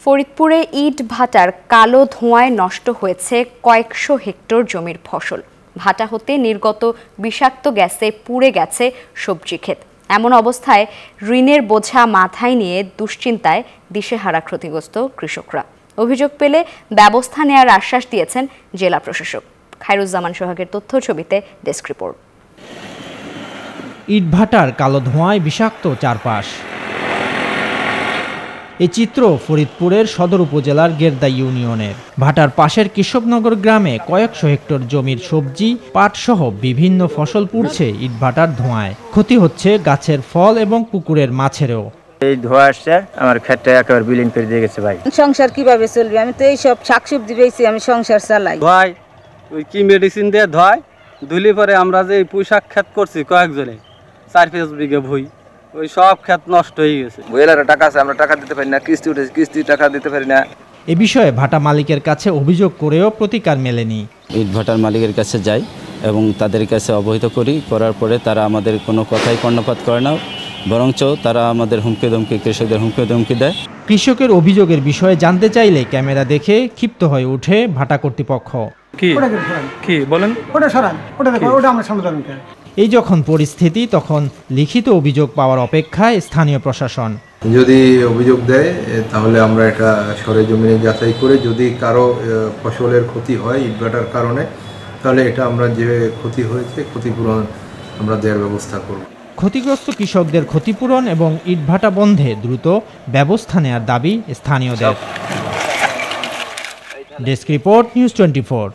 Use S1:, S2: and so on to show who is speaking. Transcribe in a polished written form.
S1: ফরিদপুরে ইট ভাটার কালো ধোঁয়ায় নষ্ট হয়েছে কয়েকশো হেক্টর জমির ফসল। ভাটা হতে নির্গত বিষাক্ত গ্যাসে পুড়ে গেছে সবজি ক্ষেত। এমন অবস্থায় ঋণের বোঝা মাথায় নিয়ে দুশ্চিন্তায় দিশেহারা ক্ষতিগ্রস্ত কৃষকরা। অভিযোগ পেলে ব্যবস্থা নেওয়ার আশ্বাস দিয়েছেন জেলা প্রশাসক। খায়রুজ্জামান সোহাগের তথ্য ছবিতে ডেস্ক রিপোর্ট।
S2: ইট ভাটার কালো ধোঁয়ায় বিষাক্ত চারপাশ। এই চিত্র ফরিদপুরের সদর উপজেলার গেরদা ইউনিয়নের। ভাটার পাশের কৃষকনগর গ্রামে কয়েকশো হেক্টর জমির সবজি, পাট সহ বিভিন্ন ফসল পুড়ছে ইট ভাটার ধোঁয়ায়। ক্ষতি হচ্ছে গাছের ফল এবং পুকুরের মাছেরও।
S3: এই ধোঁয়া আসছে, আমার ক্ষেতটা একেবারে বিলীন করে দিয়ে গেছে ভাই।
S4: সংসার কিভাবে চলবে? আমি তো এইসব শাকসবজি বেচি, আমি সংসার চালাই।
S5: ভাই ওই কি মেডিসিন দিয়ে ধোয় ধুলি পরে আমরা যে পুঁইশাক ক্ষেত করছি কয়েকজনে 4-5 বিঘা ভুই, ওই সব ক্ষেত নষ্ট হয়ে গেছে।
S6: বইলার টাকা আছে, আমরা টাকা দিতে পারি না, কিস্তি উঠেছে, কিস্তি টাকা দিতে পারি না।
S2: এ বিষয়ে ভাটা মালিকের কাছে অভিযোগ করেও প্রতিকার মেলেনি।
S7: ইট ভাটার মালিকের কাছে যাই এবং তাদের কাছে অবহিত করার পরে তারা আমাদের কোনো কথাই কর্ণপাত করে না, বরঞ্চ তারা আমাদের কৃষকদের হুমকি ধমকি দেয়।
S2: কৃষকের অভিযোগের বিষয়ে জানতে চাইলে ক্যামেরা দেখে ক্ষিপ্ত হয়ে ওঠে ভাটা কর্তৃপক্ষ।
S8: কি বলেন?
S2: এই যখন পরিস্থিতি, তখন লিখিত অভিযোগ পাওয়ার অপেক্ষায় স্থানীয় প্রশাসন।
S9: যদি অভিযোগ দেয় তাহলে আমরা এটা সরেজমিনে যাচাই করে যদি কারো ফসলের ক্ষতি হয় ইটভাটার কারণে, তাহলে এটা আমরা যে ক্ষতি হয়েছে ক্ষতিপূরণ আমরা দেওয়ার ব্যবস্থা করব।
S2: ক্ষতিগ্রস্ত কৃষকদের ক্ষতিপূরণ এবং ইটভাটা বন্ধে দ্রুত ব্যবস্থা নেওয়ার দাবি স্থানীয়দের। Desk report, news 24।